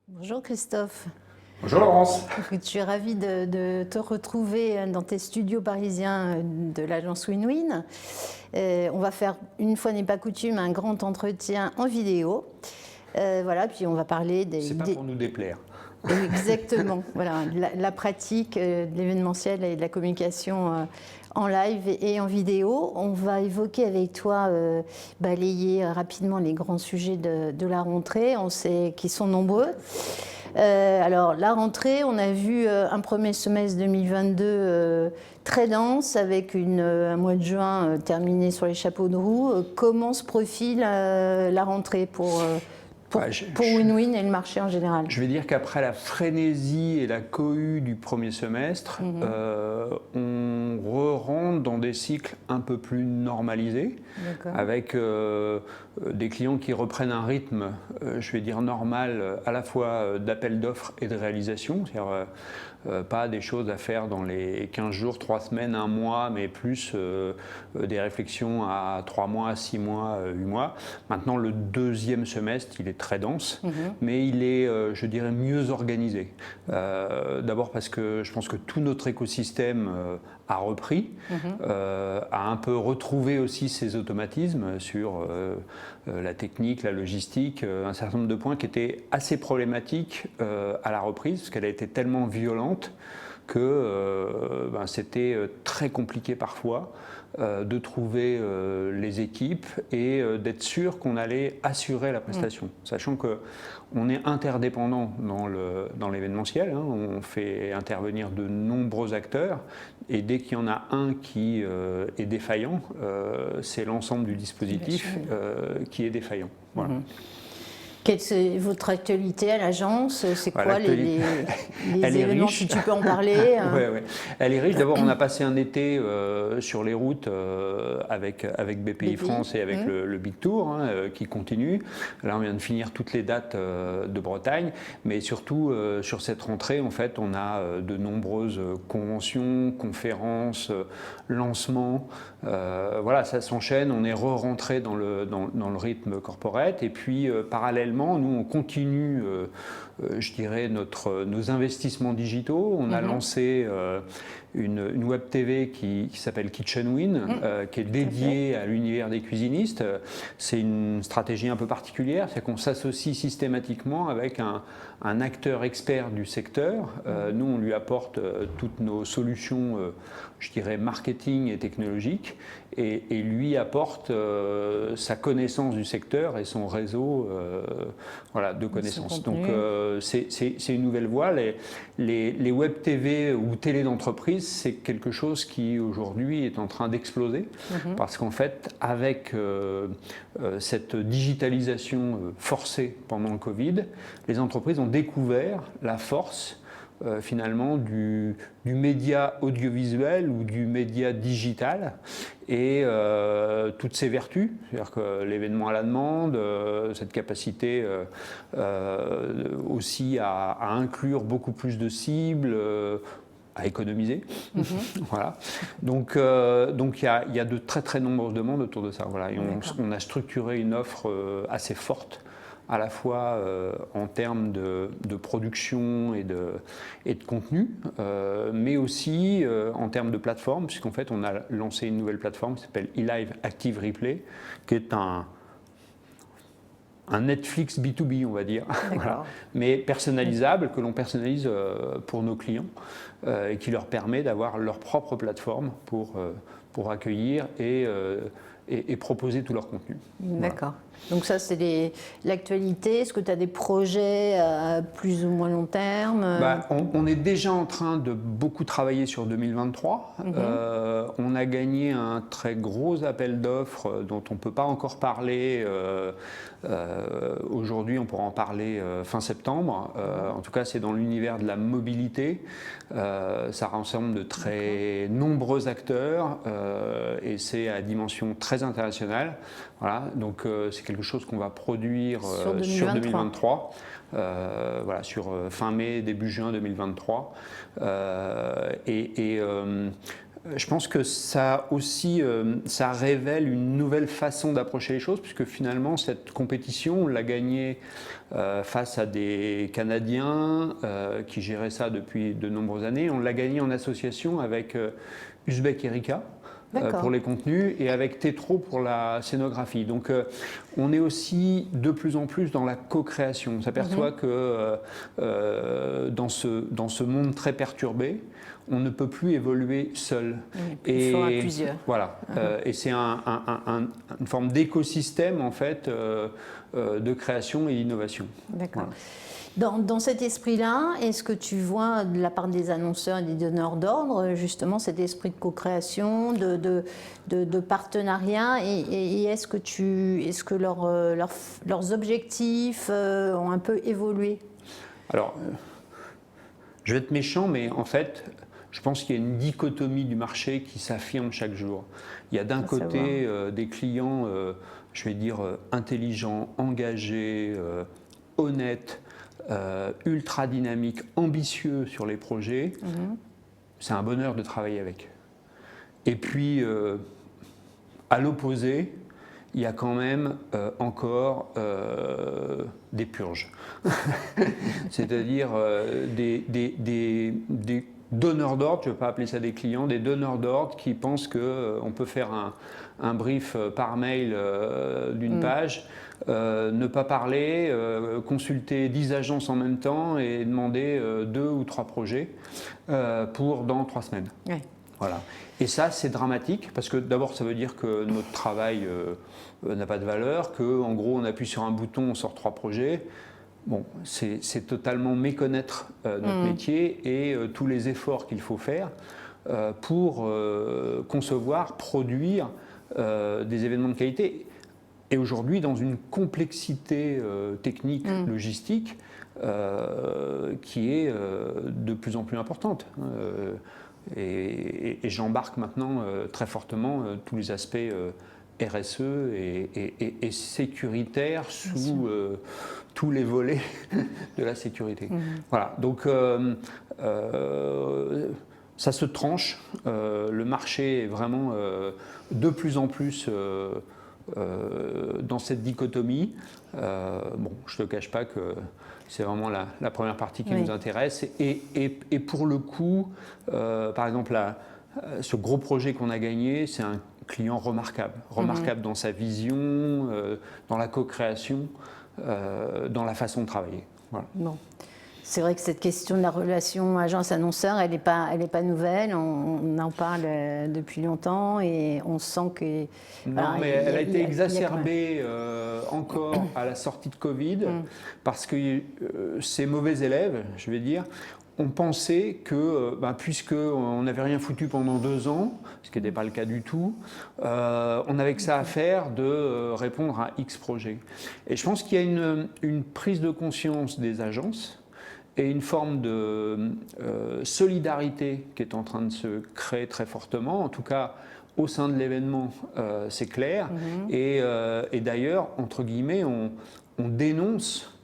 Bonjour Christophe. Bonjour Laurence. Écoute, je suis ravie de te retrouver dans tes studios parisiens de l'agence Win-Win. On va faire, une fois n'est pas coutume, un grand entretien en vidéo. Voilà, puis on va parler C'est pas pour nous déplaire. Exactement, voilà, la pratique de l'événementiel et de la communication en live et en vidéo. On va évoquer avec toi, balayer rapidement les grands sujets de la rentrée. On sait qu'ils sont nombreux. Alors, la rentrée, on a vu un premier semestre 2022 très dense, avec un mois de juin terminé sur les chapeaux de roue. Comment se profile la rentrée pour Win-Win et le marché en général? Je vais dire qu'après la frénésie et la cohue du premier semestre, on rentre dans des cycles un peu plus normalisés, avec des clients qui reprennent un rythme, je vais dire normal, à la fois d'appel d'offres et de réalisation, c'est-à-dire pas des choses à faire dans les 15 jours, 3 semaines, 1 mois, mais plus des réflexions à 3 mois, 6 mois, 8 mois. Maintenant, le deuxième semestre, il est très dense, mais il est, je dirais, mieux organisé. D'abord parce que je pense que tout notre écosystème a repris, a un peu retrouvé aussi ses automatismes sur la technique, la logistique, un certain nombre de points qui étaient assez problématiques à la reprise, parce qu'elle a été tellement violente que c'était très compliqué parfois de trouver les équipes et d'être sûr qu'on allait assurer la prestation, sachant qu'on est interdépendant dans l'événementiel, hein, on fait intervenir de nombreux acteurs et dès qu'il y en a un qui est défaillant, c'est l'ensemble du dispositif qui est défaillant. Voilà. Quelle est votre actualité à l'agence? C'est quoi les événements, si tu peux en parler? Ouais. Elle est riche. D'abord, on a passé un été sur les routes avec BPI France et avec le Big Tour qui continue. Là, on vient de finir toutes les dates de Bretagne, mais surtout sur cette rentrée, en fait, on a de nombreuses conventions, conférences, lancements. Voilà, ça s'enchaîne. On est re-rentré dans le rythme corporate et puis parallèlement, nous, on continue, je dirais, nos investissements digitaux. On a lancé une web TV qui s'appelle Kitchen Win, qui est dédiée à l'univers des cuisinistes. C'est une stratégie un peu particulière, c'est qu'on s'associe systématiquement avec un acteur expert du secteur. Nous, on lui apporte toutes nos solutions, je dirais, marketing et technologiques, et lui apporte sa connaissance du secteur et son réseau voilà, de connaissances. Donc, c'est une nouvelle voie. Les web TV ou télé d'entreprise, c'est quelque chose qui aujourd'hui est en train d'exploser parce qu'en fait, avec cette digitalisation forcée pendant le Covid, les entreprises ont découvert la force finalement du média audiovisuel ou du média digital et toutes ses vertus, c'est-à-dire que l'événement à la demande, cette capacité aussi à inclure beaucoup plus de cibles, à économiser. Voilà. Donc il y a de très très nombreuses demandes autour de ça. Voilà. Et on a structuré une offre assez forte, à la fois en termes de production et de contenu, mais aussi en termes de plateforme, puisqu'en fait on a lancé une nouvelle plateforme qui s'appelle eLive Active Replay, qui est un Netflix B2B, on va dire, voilà. Mais personnalisable, que l'on personnalise pour nos clients et qui leur permet d'avoir leur propre plateforme pour accueillir et proposer tout leur contenu. D'accord. Voilà. Donc ça, c'est l'actualité. Est-ce que tu as des projets à plus ou moins long terme? On est déjà en train de beaucoup travailler sur 2023. On a gagné un très gros appel d'offres dont on ne peut pas encore parler. Aujourd'hui, on pourra en parler fin septembre. En tout cas, c'est dans l'univers de la mobilité. Ça rassemble de très nombreux acteurs et c'est à dimension très internationale. Voilà, donc c'est quelque chose qu'on va produire sur 2023. Voilà, sur Je pense que ça aussi, ça révèle une nouvelle façon d'approcher les choses, puisque finalement, cette compétition, on l'a gagnée face à des Canadiens qui géraient ça depuis de nombreuses années. On l'a gagnée en association avec Uzbek Erika pour les contenus et avec Tétro pour la scénographie. Donc on est aussi de plus en plus dans la co-création. On s'aperçoit que dans ce monde très perturbé, on ne peut plus évoluer seul. Il faut à plusieurs. Voilà. Et c'est une forme d'écosystème en fait de création et d'innovation. D'accord. Voilà. Dans cet esprit-là, est-ce que tu vois de la part des annonceurs et des donneurs d'ordre justement cet esprit de co-création, de partenariat et est-ce que leurs objectifs ont un peu évolué? Alors, je vais être méchant, mais en fait, je pense qu'il y a une dichotomie du marché qui s'affirme chaque jour. Il y a d'un côté des clients, je vais dire, intelligents, engagés, honnêtes, ultra dynamiques, ambitieux sur les projets. C'est un bonheur de travailler avec. Et puis, à l'opposé, il y a quand même encore des purges. C'est-à-dire des donneurs d'ordre, je ne veux pas appeler ça des clients, des donneurs d'ordre qui pensent qu'on peut faire un brief par mail d'une page, ne pas parler, consulter 10 agences en même temps et demander 2 ou 3 projets dans 3 semaines. Ouais. Voilà. Et ça, c'est dramatique parce que d'abord, ça veut dire que notre travail n'a pas de valeur, qu'en gros, on appuie sur un bouton, on sort 3 projets. Bon, c'est totalement méconnaître notre métier et tous les efforts qu'il faut faire pour concevoir, produire des événements de qualité. Et aujourd'hui, dans une complexité technique, logistique, qui est de plus en plus importante. Et j'embarque maintenant très fortement tous les aspects RSE et sécuritaires sous tous les volets de la sécurité. Voilà, donc ça se tranche. Le marché est vraiment de plus en plus dans cette dichotomie. Bon, je ne te cache pas que c'est vraiment la première partie qui nous intéresse. Et pour le coup, par exemple, ce gros projet qu'on a gagné, c'est un client remarquable dans sa vision, dans la co-création, dans la façon de travailler. Voilà. Bon. C'est vrai que cette question de la relation agence-annonceur, elle n'est pas nouvelle. On en parle depuis longtemps et on sent que... Non, mais elle a été exacerbée encore à la sortie de Covid parce que ces mauvais élèves, je vais dire, ont pensé que, puisqu'on n'avait rien foutu pendant 2 ans, ce qui n'était pas le cas du tout, on n'avait que ça à faire de répondre à X projets. Et je pense qu'il y a une prise de conscience des agences et une forme de solidarité qui est en train de se créer très fortement, en tout cas au sein de l'événement, c'est clair. Et d'ailleurs, entre guillemets, on dénonce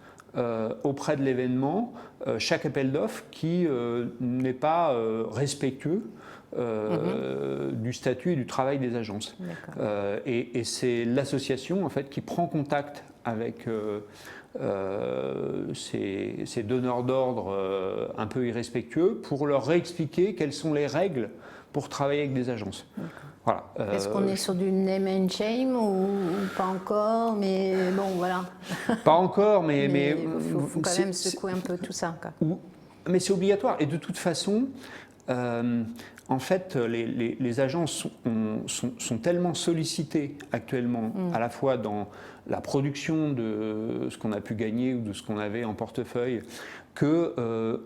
auprès de l'événement chaque appel d'offres qui n'est pas respectueux du statut et du travail des agences. Et c'est l'association en fait, qui prend contact avec ces donneurs d'ordre un peu irrespectueux pour leur réexpliquer quelles sont les règles pour travailler avec des agences. Voilà. Est-ce qu'on est sur du name and shame ou pas encore? Mais bon, voilà. Pas encore, mais il faut quand même secouer un peu tout ça. Quoi. Mais c'est obligatoire. Et de toute façon, en fait, les agences sont tellement sollicitées actuellement, à la fois dans la production de ce qu'on a pu gagner ou de ce qu'on avait en portefeuille, qu'on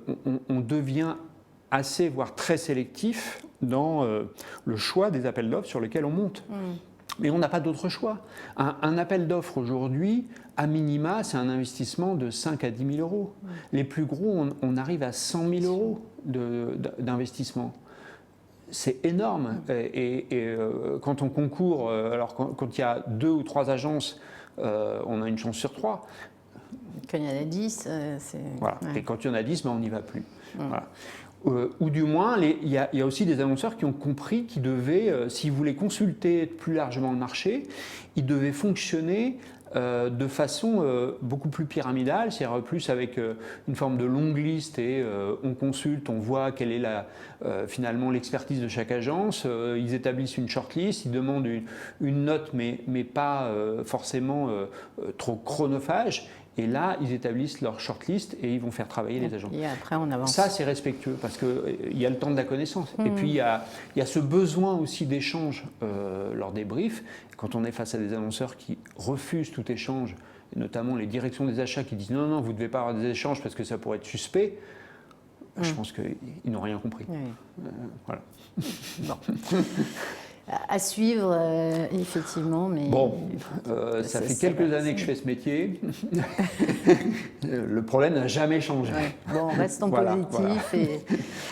devient assez, voire très sélectif dans le choix des appels d'offres sur lesquels on monte. Mais on n'a pas d'autre choix. Un appel d'offres aujourd'hui, à minima, c'est un investissement de 5 à 10 000 euros. Les plus gros, on arrive à 100 000 euros d'investissement. C'est énorme. Et quand on concourt, alors quand il y a 2 ou 3 agences, on a une chance sur 3. Quand il y en a 10, c'est... Voilà. Et quand il y en a 10, on n'y va plus. Voilà. Ou du moins, il y a aussi des annonceurs qui ont compris qu'ils devaient, s'ils voulaient consulter plus largement le marché, ils devaient fonctionner de façon beaucoup plus pyramidale, c'est-à-dire plus avec une forme de longue liste et on consulte, on voit quelle est finalement l'expertise de chaque agence, ils établissent une shortlist, ils demandent une note mais pas forcément trop chronophage. Et là, ils établissent leur shortlist et ils vont faire travailler les agents. Et après, on avance. Ça, c'est respectueux parce qu'il y a le temps de la connaissance. Et puis, il y a ce besoin aussi d'échange lors des briefs. Quand on est face à des annonceurs qui refusent tout échange, et notamment les directions des achats qui disent non, vous ne devez pas avoir des échanges parce que ça pourrait être suspect, je pense qu'ils n'ont rien compris. Oui. Voilà. Bon. À suivre, effectivement. Mais bon, ça fait quelques années que je fais ce métier. Le problème n'a jamais changé. Ouais. Bon, restons positifs. Et...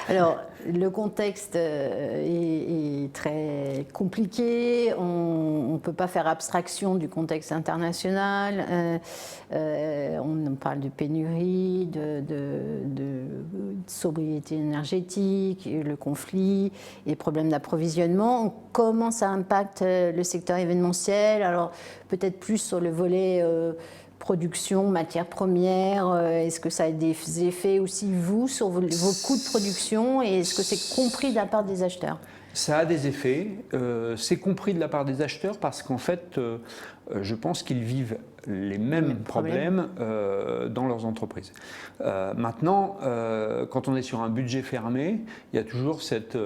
Alors, le contexte est très compliqué. On ne peut pas faire abstraction du contexte international. On parle de pénurie, de sobriété énergétique, le conflit, les problèmes d'approvisionnement. Comment ça impacte le secteur événementiel? Alors, peut-être plus sur le volet production, matières premières. Est-ce que ça a des effets aussi, vous, sur vos coûts de production? Et est-ce que c'est compris de la part des acheteurs? Ça a des effets. C'est compris de la part des acheteurs parce qu'en fait, je pense qu'ils vivent les mêmes problèmes dans leurs entreprises. Maintenant, quand on est sur un budget fermé, il y a toujours cette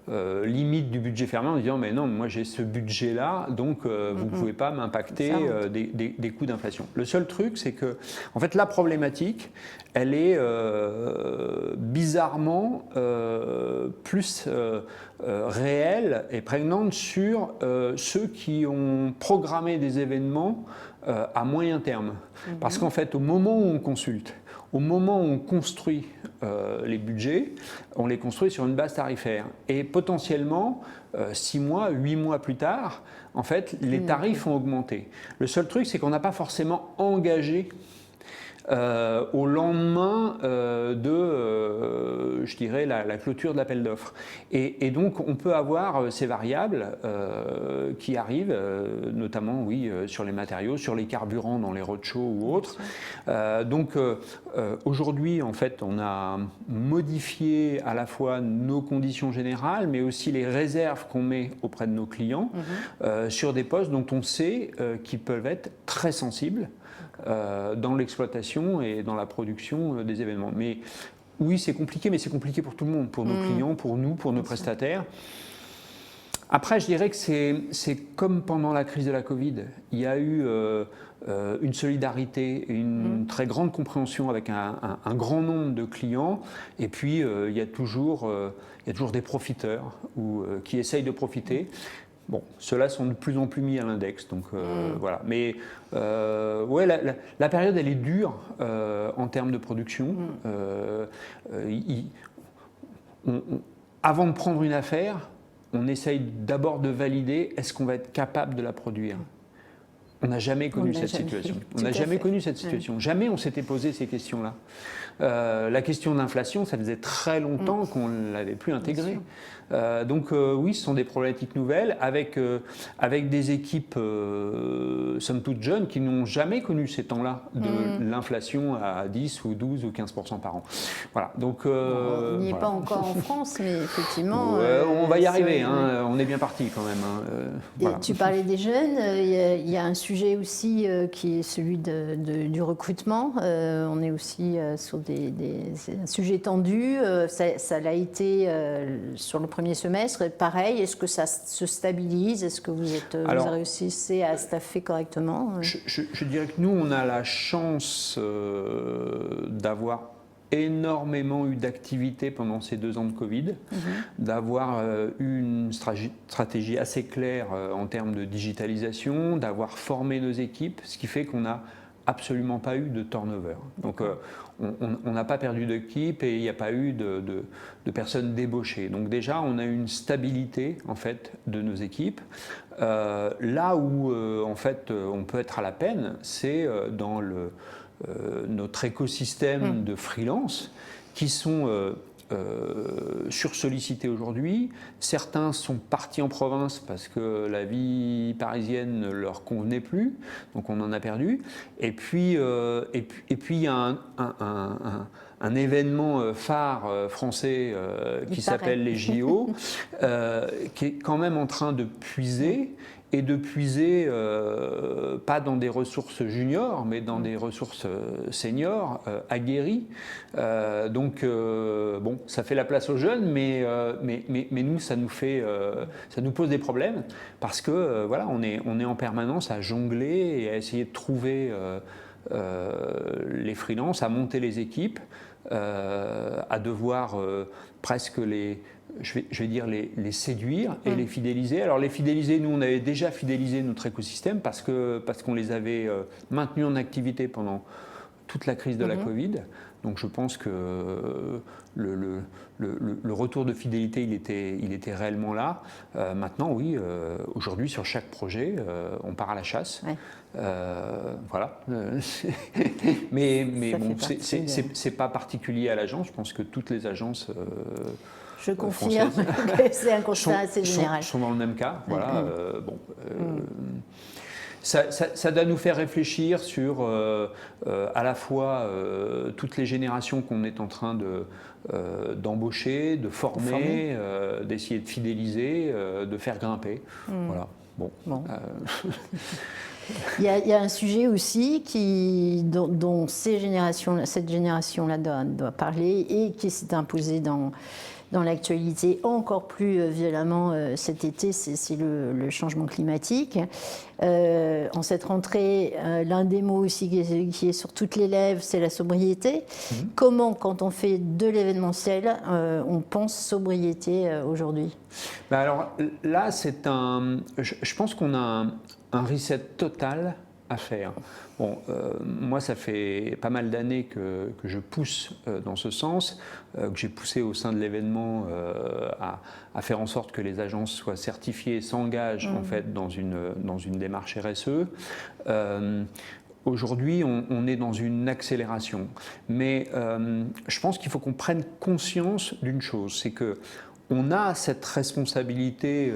limite du budget fermé en disant mais non, moi j'ai ce budget-là, donc vous ne pouvez pas m'impacter des coûts d'inflation. Le seul truc, c'est que en fait, la problématique, elle est bizarrement plus réelle et prégnante sur ceux qui ont programmé des événements à moyen terme. Parce qu'en fait, au moment où on consulte, au moment où on construit les budgets, on les construit sur une base tarifaire. Et potentiellement, 6 mois, 8 mois plus tard, en fait, les tarifs ont augmenté. Le seul truc, c'est qu'on n'a pas forcément engagé au lendemain je dirais, la clôture de l'appel d'offres. Et donc, on peut avoir ces variables qui arrivent, notamment, oui, sur les matériaux, sur les carburants dans les roadshows ou autres. Donc, aujourd'hui, en fait, on a modifié à la fois nos conditions générales, mais aussi les réserves qu'on met auprès de nos clients sur des postes dont on sait qu'ils peuvent être très sensibles dans l'exploitation et dans la production des événements. Mais oui, c'est compliqué, mais c'est compliqué pour tout le monde, pour nos clients, pour nous, pour nos prestataires. Après, je dirais que c'est comme pendant la crise de la Covid. Il y a eu une solidarité, une très grande compréhension avec un grand nombre de clients. Et puis, il y a toujours des profiteurs qui essayent de profiter. Bon, ceux-là sont de plus en plus mis à l'index, donc voilà. Mais ouais, la période, elle est dure en termes de production. Avant de prendre une affaire, on essaye d'abord de valider est-ce qu'on va être capable de la produire. On n'a jamais connu cette situation. On n'a jamais connu cette situation. Jamais on s'était posé ces questions-là. La question de l'inflation, ça faisait très longtemps qu'on ne l'avait plus intégrée. Donc oui, ce sont des problématiques nouvelles avec des équipes, somme toute jeunes, qui n'ont jamais connu ces temps-là de l'inflation à 10 ou 12 ou 15% par an. Voilà. Donc, on n'y est pas encore en France, mais effectivement... on va y arriver, hein, on est bien parti quand même. Voilà. Tu parlais des jeunes, il y a un sujet aussi qui est celui du recrutement. On est aussi sur un sujet tendu. Ça l'a été sur le premier semestre. Pareil, est-ce que ça se stabilise? Est-ce que vous réussissez à staffer correctement? Je dirais que nous, on a la chance d'avoir énormément eu d'activité pendant ces 2 ans de Covid, d'avoir eu une stratégie assez claire en termes de digitalisation, d'avoir formé nos équipes, ce qui fait qu'on n'a absolument pas eu de turnover. Donc on n'a pas perdu d'équipe et il n'y a pas eu de personnes débauchées. Donc déjà, on a eu une stabilité en fait de nos équipes. Là où en fait on peut être à la peine, c'est dans notre écosystème de freelance qui sont sursollicités aujourd'hui. Certains sont partis en province parce que la vie parisienne ne leur convenait plus, donc on en a perdu. Et puis il y a un événement phare français qui s'appelle les JO, qui est quand même en train de puiser, et de puiser pas dans des ressources juniors, mais dans des ressources seniors, aguerries. Donc, bon, ça fait la place aux jeunes, mais nous, ça nous pose des problèmes, parce que voilà, on est en permanence à jongler et à essayer de trouver les freelances, à monter les équipes, à devoir presque je vais dire les séduire et les fidéliser. Alors les fidéliser, nous on avait déjà fidélisé notre écosystème parce qu'on les avait maintenus en activité pendant toute la crise de la Covid. Donc je pense que le retour de fidélité, il était réellement là. Maintenant, oui, aujourd'hui sur chaque projet, on part à la chasse. Ouais. Voilà. mais bon, c'est pas particulier à l'agence. Je pense que toutes les agences je confirme que c'est un constat assez général. Sont dans le même cas. Voilà. Ça doit nous faire réfléchir sur à la fois toutes les générations qu'on est en train d'embaucher, de former, d'essayer de fidéliser, de faire grimper. Voilà. Bon. Il y a un sujet aussi dont cette génération-là doit parler et qui s'est imposé dans l'actualité encore plus violemment cet été, c'est le changement climatique. En cette rentrée, l'un des mots aussi qui est sur toutes les lèvres, c'est la sobriété. Comment, quand on fait de l'événementiel, on pense sobriété aujourd'hui? Alors là, je pense qu'on a un reset total à faire. Bon, moi, ça fait pas mal d'années que je pousse dans ce sens, que j'ai poussé au sein de l'événement à faire en sorte que les agences soient certifiées et s'engagent en fait dans une démarche RSE. Aujourd'hui, on est dans une accélération, mais je pense qu'il faut qu'on prenne conscience d'une chose, c'est que on a cette responsabilité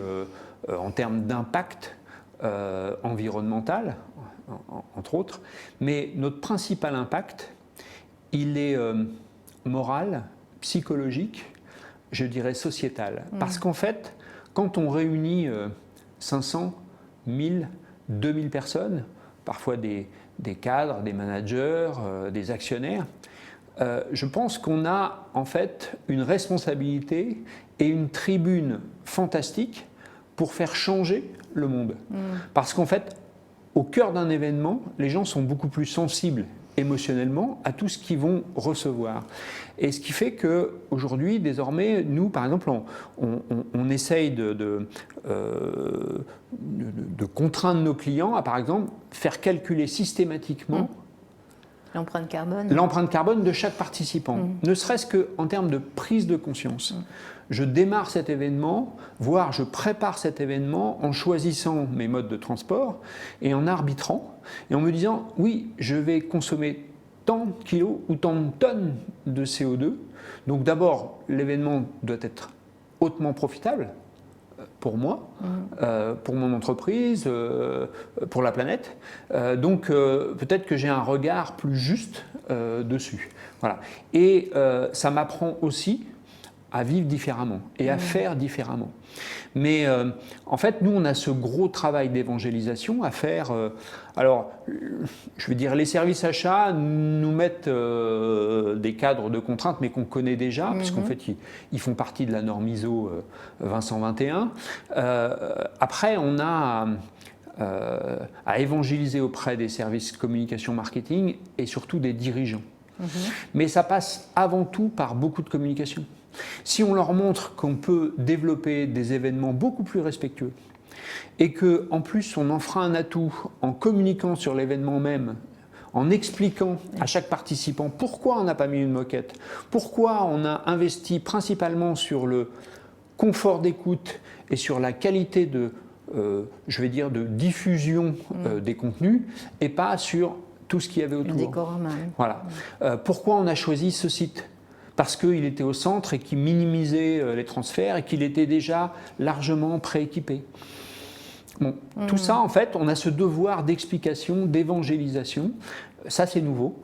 en termes d'impact environnemental, entre autres, mais notre principal impact, il est moral, psychologique, je dirais sociétal. Parce qu'en fait, quand on réunit 500, 1000, 2000 personnes, parfois des cadres, des managers, des actionnaires, je pense qu'on a en fait une responsabilité et une tribune fantastique pour faire changer le monde. Parce qu'en fait, au cœur d'un événement, les gens sont beaucoup plus sensibles émotionnellement à tout ce qu'ils vont recevoir. Et ce qui fait qu'aujourd'hui, désormais, nous, par exemple, on essaye de contraindre nos clients à, par exemple, faire calculer systématiquement l'empreinte carbone. L'empreinte carbone de chaque participant, ne serait-ce qu'en termes de prise de conscience. Je démarre cet événement, voire je prépare cet événement en choisissant mes modes de transport et en arbitrant et en me disant oui, je vais consommer tant de kilos ou tant de tonnes de CO2. Donc d'abord, l'événement doit être hautement profitable pour moi, pour mon entreprise, pour la planète. Donc peut-être que j'ai un regard plus juste dessus. Voilà. Et ça m'apprend aussi à vivre différemment et à faire différemment. Mais en fait, nous, on a ce gros travail d'évangélisation à faire. Alors, je veux dire, les services achats nous mettent des cadres de contraintes, mais qu'on connaît déjà, puisqu'en fait, ils font partie de la norme ISO 20121. Après, on a à évangéliser auprès des services communication marketing et surtout des dirigeants. Mais ça passe avant tout par beaucoup de communication. Si on leur montre qu'on peut développer des événements beaucoup plus respectueux et qu'en plus on en fera un atout en communiquant sur l'événement même, en expliquant à chaque participant pourquoi on n'a pas mis une moquette, pourquoi on a investi principalement sur le confort d'écoute et sur la qualité de, je vais dire, de diffusion des contenus et pas sur tout ce qu'il y avait autour. Le décorum. Voilà. Pourquoi on a choisi ce site ? parce qu'il était au centre et qu'il minimisait les transferts et qu'il était déjà largement prééquipé. Bon, tout ça, en fait, on a ce devoir d'explication, d'évangélisation. Ça, c'est nouveau.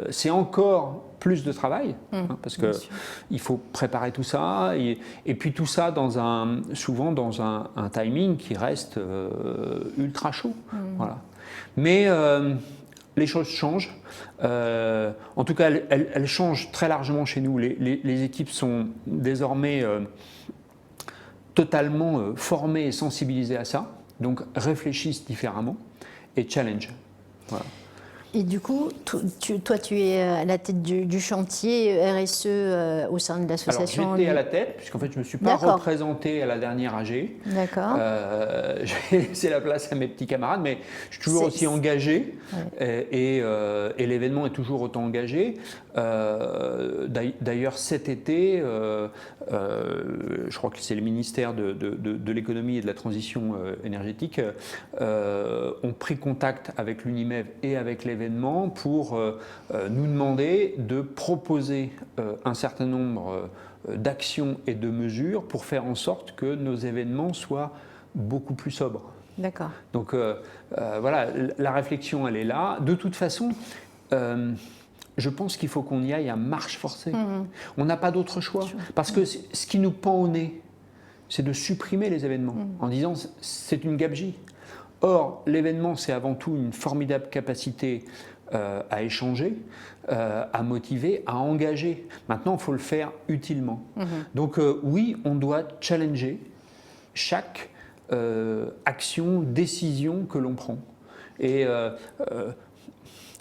C'est encore plus de travail, parce qu'il faut préparer tout ça, et puis tout ça souvent dans un timing qui reste ultra chaud. Voilà. Mais les choses changent. En tout cas, elles changent très largement chez nous. Les équipes sont désormais totalement formées et sensibilisées à ça, donc réfléchissent différemment et challenge. Voilà. Et du coup, toi, tu es à la tête du chantier RSE au sein de l'association. Alors, j'étais à la tête, puisqu'en fait, je ne me suis pas représenté à la dernière AG. D'accord. J'ai laissé la place à mes petits camarades, mais je suis toujours aussi engagé, et l'événement est toujours autant engagé. D'ailleurs, cet été, je crois que c'est le ministère de l'économie et de la transition énergétique ont pris contact avec l'UNIMEV et avec l'événement pour nous demander de proposer un certain nombre d'actions et de mesures pour faire en sorte que nos événements soient beaucoup plus sobres. D'accord. Donc voilà, la réflexion, elle est là. De toute façon, je pense qu'il faut qu'on y aille à marche forcée. On n'a pas d'autre choix. Parce que ce qui nous pend au nez, c'est de supprimer les événements en disant c'est une gabegie. Or, l'événement, c'est avant tout une formidable capacité à échanger, à motiver, à engager. Maintenant, il faut le faire utilement. Donc oui, on doit challenger chaque action, décision que l'on prend. Et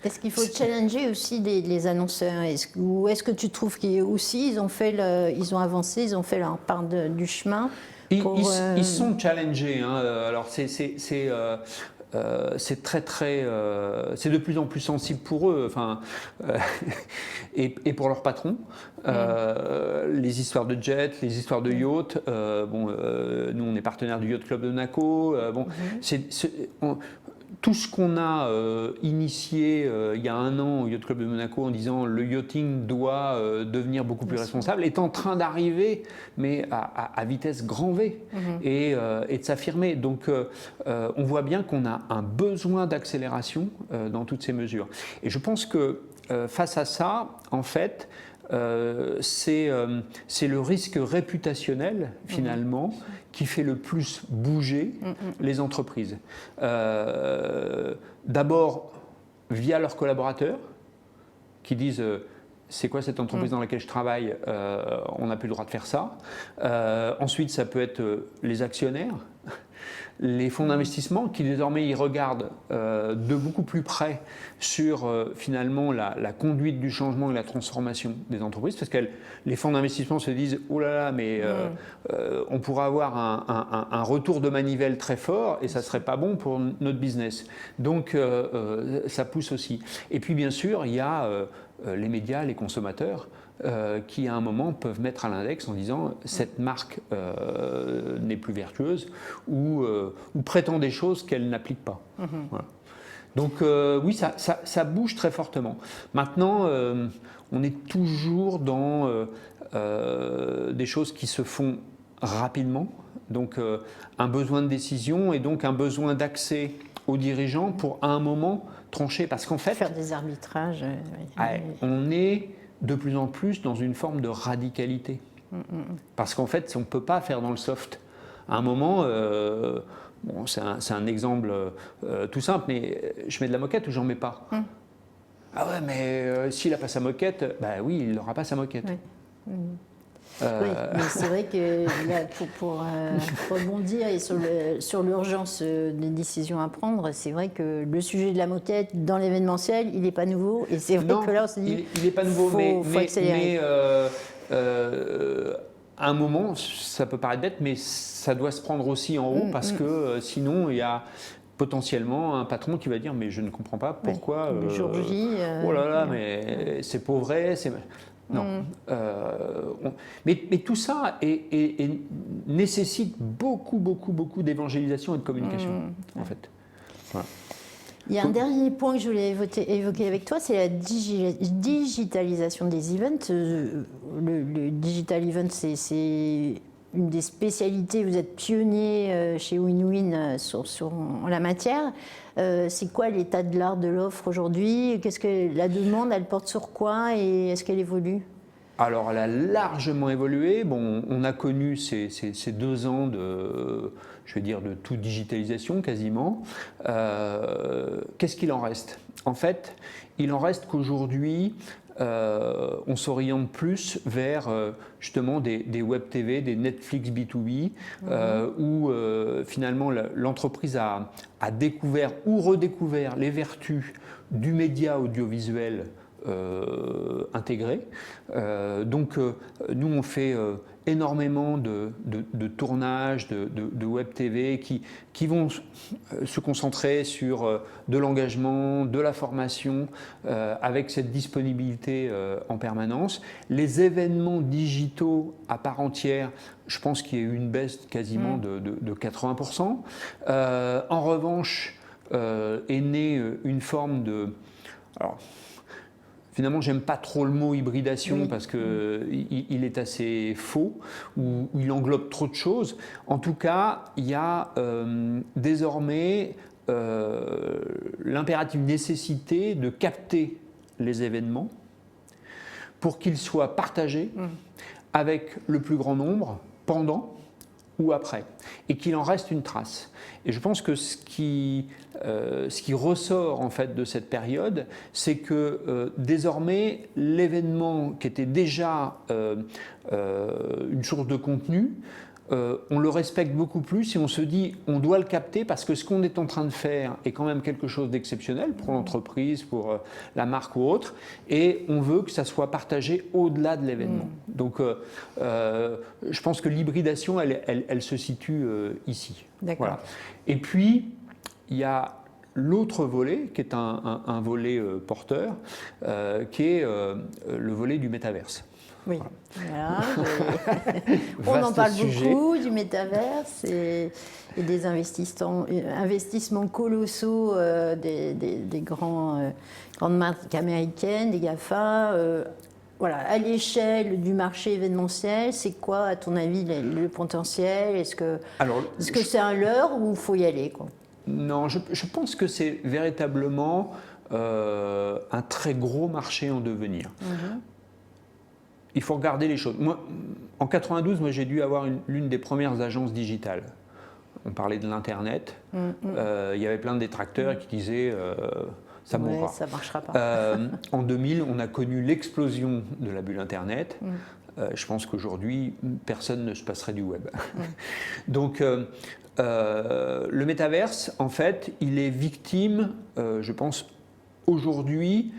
est-ce qu'il faut challenger aussi les annonceurs? Ou est-ce que tu trouves qu'aussi ils ont avancé, ils ont fait leur part du chemin? Ils sont challengés. Alors c'est très c'est de plus en plus sensible pour eux, et pour leurs patrons. Les histoires de jets, les histoires de yachts. Nous on est partenaire du Yacht Club de Monaco. Tout ce qu'on a initié il y a 1 an au Yacht Club de Monaco en disant le yachting doit devenir beaucoup plus responsable est en train d'arriver, mais à vitesse grand V, et de s'affirmer. Donc on voit bien qu'on a un besoin d'accélération dans toutes ces mesures. Et je pense que face à ça, en fait, c'est le risque réputationnel, finalement, qui fait le plus bouger les entreprises. D'abord, via leurs collaborateurs, qui disent c'est quoi cette entreprise dans laquelle je travaille, on n'a plus le droit de faire ça. Ensuite, ça peut être les actionnaires, les fonds d'investissement qui désormais ils regardent de beaucoup plus près sur finalement la conduite du changement et la transformation des entreprises, parce que les fonds d'investissement se disent oh là là, mais on pourrait avoir un retour de manivelle très fort et ça ne serait pas bon pour notre business. Donc ça pousse aussi. Et puis bien sûr il y a les médias, les consommateurs, qui à un moment peuvent mettre à l'index en disant cette marque n'est plus vertueuse ou prétend des choses qu'elle n'applique pas. Voilà. Donc oui, ça bouge très fortement. Maintenant, on est toujours dans des choses qui se font rapidement, donc un besoin de décision et donc un besoin d'accès aux dirigeants pour à un moment trancher, parce qu'en fait faire des arbitrages. On est de plus en plus dans une forme de radicalité. Parce qu'en fait, on ne peut pas faire dans le soft. À un moment, c'est un exemple tout simple, mais je mets de la moquette ou j'en mets pas. Ah ouais, mais s'il n'a pas sa moquette, bah oui, il n'aura pas sa moquette. Oui. Oui, mais c'est vrai que là, pour rebondir et sur l'urgence des décisions à prendre, c'est vrai que le sujet de la moquette dans l'événementiel, il n'est pas nouveau. Et c'est vrai que là, on se dit il n'est pas nouveau, faut accélérer. À un moment, ça peut paraître bête, mais ça doit se prendre aussi en haut, parce que sinon, il y a potentiellement un patron qui va dire mais je ne comprends pas pourquoi. Le jour J. Oh là là, mais c'est pas vrai. Non. Mais tout ça nécessite beaucoup d'évangélisation et de communication, en fait. Voilà. Il y a un dernier point que je voulais évoquer avec toi, c'est la digitalisation des events. Le digital event, c'est une des spécialités. Vous êtes pionnier chez WinWin en la matière. C'est quoi l'état de l'art de l'offre aujourd'hui? Qu'est-ce que la demande, elle porte sur quoi et est-ce qu'elle évolue? Alors, elle a largement évolué. Bon, on a connu ces 2 ans je vais dire, de toute digitalisation quasiment. Qu'est-ce qu'il en reste? En fait, il en reste qu'aujourd'hui, on s'oriente plus vers justement des web TV, des Netflix B2B, où finalement l'entreprise a découvert ou redécouvert les vertus du média audiovisuel intégré. Donc nous on fait énormément de tournages de web TV qui vont se concentrer sur de l'engagement, de la formation, avec cette disponibilité en permanence. Les événements digitaux à part entière, je pense qu'il y a eu une baisse quasiment de 80%. En revanche, est née une forme de... Alors, finalement, j'aime pas trop le mot hybridation parce qu'il est assez faux ou il englobe trop de choses. En tout cas, il y a désormais l'impérative nécessité de capter les événements pour qu'ils soient partagés avec le plus grand nombre pendant ou après, et qu'il en reste une trace. Et je pense que ce qui ressort en fait de cette période, c'est que désormais l'événement qui était déjà une source de contenu, on le respecte beaucoup plus et on se dit on doit le capter parce que ce qu'on est en train de faire est quand même quelque chose d'exceptionnel pour l'entreprise, pour la marque ou autre, et on veut que ça soit partagé au-delà de l'événement. Donc je pense que l'hybridation, elle se situe ici. Voilà. Et puis il y a l'autre volet qui est un volet porteur, qui est le volet du métaverse. Oui, voilà, on en parle beaucoup du métaverse et des investissements colossaux des grandes marques américaines, des GAFA. Voilà, à l'échelle du marché événementiel, c'est quoi, à ton avis, le potentiel? Est-ce que c'est un leurre ou il faut y aller, quoi? Non, je pense que c'est véritablement un très gros marché en devenir. Il faut regarder les choses. Moi, en 92, j'ai dû avoir l'une des premières agences digitales. On parlait de l'Internet. Il y avait plein de détracteurs qui disaient ça mourra. Ça ne marchera pas. En 2000, on a connu l'explosion de la bulle Internet. Je pense qu'aujourd'hui, personne ne se passerait du web. Donc, le métaverse, en fait, il est victime, je pense, aujourd'hui,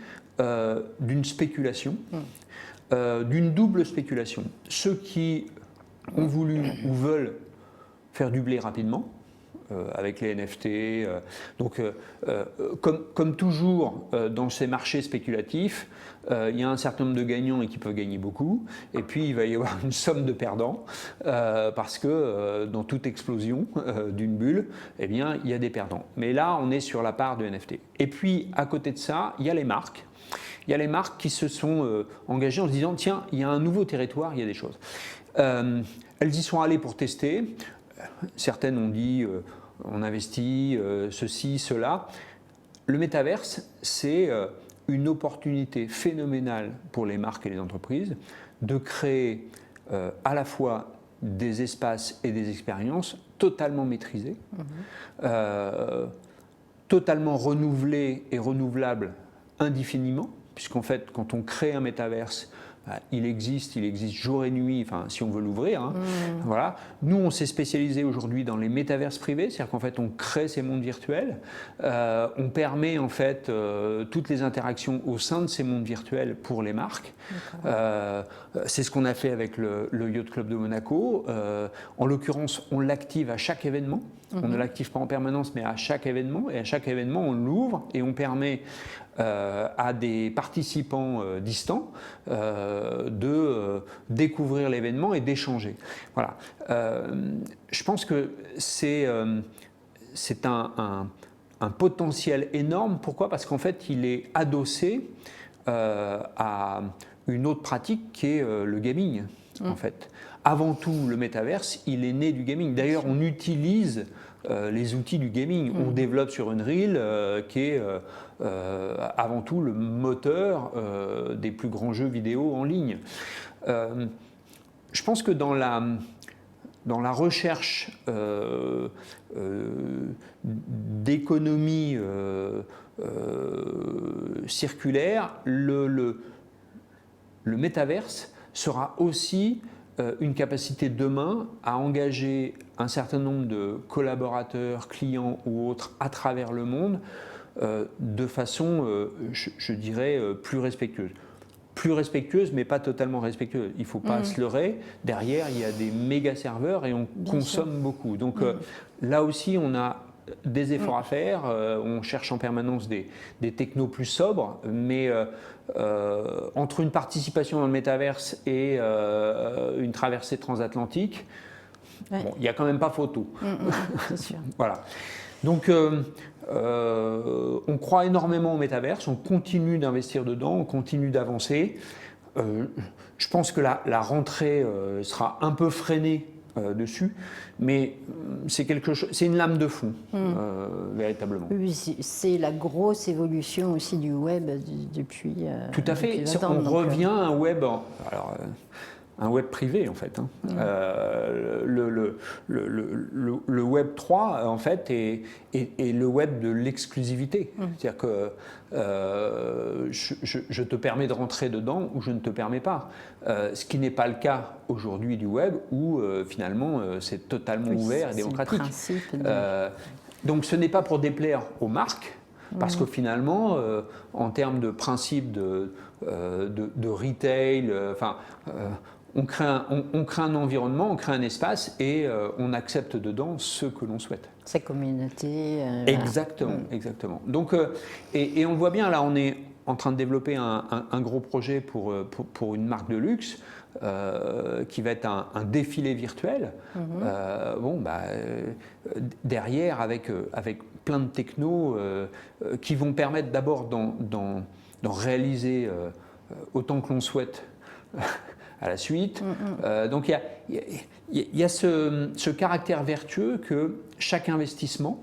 d'une spéculation. D'une double spéculation. Ceux qui ont voulu ou veulent faire du blé rapidement, avec les NFT. Donc, comme toujours dans ces marchés spéculatifs, il y a un certain nombre de gagnants et qui peuvent gagner beaucoup. Et puis, il va y avoir une somme de perdants, parce que dans toute explosion d'une bulle, eh bien, il y a des perdants. Mais là, on est sur la part de NFT. Et puis, à côté de ça, il y a les marques. Il y a les marques qui se sont engagées en se disant tiens, il y a un nouveau territoire, il y a des choses. Elles y sont allées pour tester. Certaines ont dit on investit ceci, cela. Le métaverse, c'est une opportunité phénoménale pour les marques et les entreprises de créer à la fois des espaces et des expériences totalement maîtrisés, totalement renouvelés et renouvelables indéfiniment. Puisqu'en fait, quand on crée un métaverse, il existe jour et nuit, enfin, si on veut l'ouvrir. Voilà. Nous, on s'est spécialisé aujourd'hui dans les métaverses privés, c'est-à-dire qu'en fait, on crée ces mondes virtuels, on permet en fait toutes les interactions au sein de ces mondes virtuels pour les marques. C'est ce qu'on a fait avec le Yacht Club de Monaco. En l'occurrence, on l'active à chaque événement. On ne l'active pas en permanence, mais à chaque événement. Et à chaque événement, on l'ouvre et on permet à des participants distants de découvrir l'événement et d'échanger. Voilà. Je pense que c'est un un potentiel énorme. Pourquoi? Parce qu'en fait, il est adossé à une autre pratique qui est le gaming, en fait. Avant tout, le métaverse, il est né du gaming. D'ailleurs, on utilise les outils du gaming. On développe sur Unreal, qui est avant tout le moteur des plus grands jeux vidéo en ligne. Je pense que dans la recherche d'économie circulaire, le métaverse sera aussi une capacité demain à engager un certain nombre de collaborateurs, clients ou autres à travers le monde de façon, je dirais, plus respectueuse. Plus respectueuse, mais pas totalement respectueuse. Il ne faut pas se leurrer. Derrière, il y a des méga serveurs et on consomme beaucoup. Donc là aussi, on a des efforts à faire. On cherche en permanence des technos plus sobres, mais entre une participation dans le métaverse et une traversée transatlantique, bon, il n'y a quand même pas photo. C'est sûr. Voilà. Donc, on croit énormément au métaverse, on continue d'investir dedans, on continue d'avancer. Je pense que la rentrée sera un peu freinée dessus, mais c'est une lame de fond, véritablement. Oui, c'est la grosse évolution aussi du web depuis. Tout à fait. Depuis 20 ans, on donc, revient à un web. Alors, un web privé en fait. Le web 3 en fait est le web de l'exclusivité. C'est-à-dire que je te permets de rentrer dedans ou je ne te permets pas. Ce qui n'est pas le cas aujourd'hui du web où finalement c'est totalement ouvert et démocratique. Donc ce n'est pas pour déplaire aux marques. Parce que finalement, en termes de principe de retail, on crée un environnement, on crée un espace et on accepte dedans ce que l'on souhaite. Sa communauté. Exactement, exactement. Donc, et on le voit bien, là, on est en train de développer un gros projet pour une marque de luxe qui va être un défilé virtuel. Derrière, avec plein de technos qui vont permettre d'abord d'en réaliser autant que l'on souhaite à la suite. Donc il y a ce caractère vertueux que chaque investissement,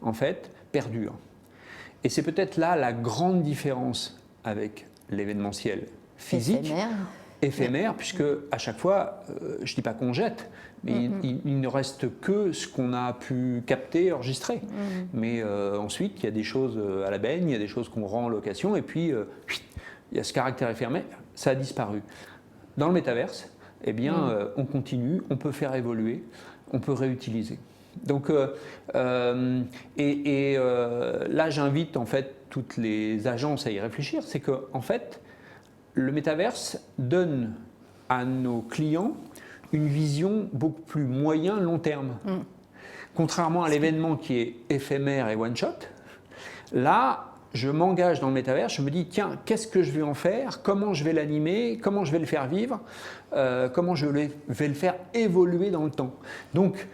en fait, perdure. Et c'est peut-être là la grande différence avec l'événementiel physique, éphémère, puisque à chaque fois, je ne dis pas qu'on jette, mais il ne reste que ce qu'on a pu capter, enregistrer. Mais ensuite, il y a des choses à la baigne, il y a des choses qu'on rend en location, et puis il y a ce caractère éphémère, ça a disparu. Dans le métaverse, eh bien, on continue, on peut faire évoluer, on peut réutiliser. Donc, là, j'invite en fait toutes les agences à y réfléchir. C'est que, en fait, le métaverse donne à nos clients une vision beaucoup plus moyen-long terme. Contrairement à l'événement qui est éphémère et one-shot, là, je m'engage dans le métavers, je me dis, tiens, qu'est-ce que je vais en faire? Comment je vais l'animer? Comment je vais le faire vivre? Comment je vais le faire évoluer dans le temps? Donc,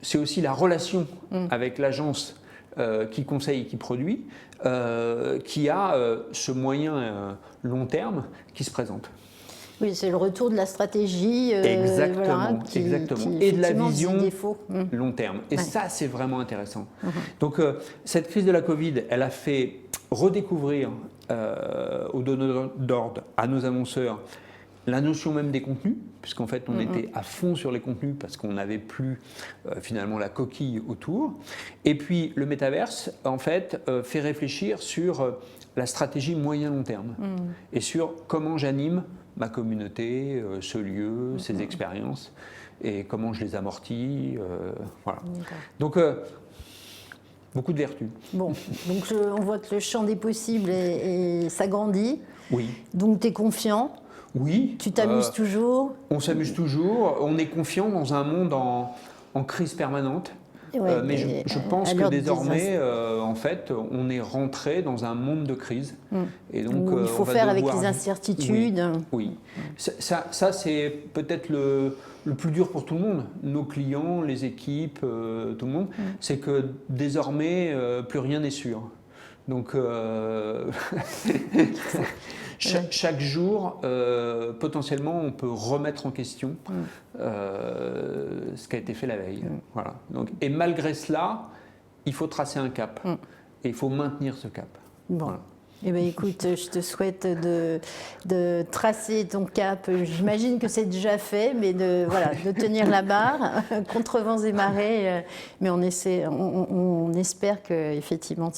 c'est aussi la relation avec l'agence qui conseille et qui produit, qui a ce moyen long terme qui se présente. Oui, c'est le retour de la stratégie. Exactement, exactement. Et de la vision long terme. Et ouais. ça, c'est vraiment intéressant. Donc, cette crise de la Covid, elle a fait redécouvrir aux donneurs d'ordre, à nos annonceurs, la notion même des contenus, puisqu'en fait, on était à fond sur les contenus parce qu'on n'avait plus finalement la coquille autour. Et puis, le métaverse, en fait, fait réfléchir sur la stratégie moyen-long terme et sur comment j'anime ma communauté, ce lieu, ces expériences, et comment je les amortis. Voilà. Donc, beaucoup de vertus. Bon, donc on voit que le champ des possibles s'agrandit. Oui. Donc, tu es confiant. Oui. Tu t'amuses toujours. On s'amuse toujours. On est confiant dans un monde en crise permanente. Ouais, mais je pense à que l'heure du désormais, en fait, on est rentré dans un monde de crise. Et donc, où il faut faire avec les incertitudes. Oui, oui. Ça c'est peut-être le plus dur pour tout le monde, nos clients, les équipes, tout le monde, c'est que désormais, plus rien n'est sûr. Donc, chaque jour, potentiellement, on peut remettre en question ce qui a été fait la veille. Voilà. Donc, et malgré cela, il faut tracer un cap. Et il faut maintenir ce cap. Bon. Voilà. Eh bien, écoute, je te souhaite de tracer ton cap. J'imagine que c'est déjà fait, mais de tenir la barre contre vents et marées. Mais on espère que effectivement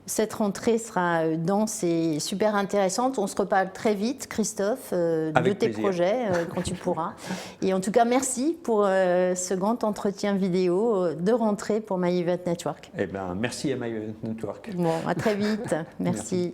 cette rentrée sera dense et super intéressante. On se reparle très vite, Christophe, de tes projets quand tu pourras. Et en tout cas, merci pour ce grand entretien vidéo de rentrée pour My Event Network. Eh bien, merci à My Event Network. Bon, à très vite. Merci.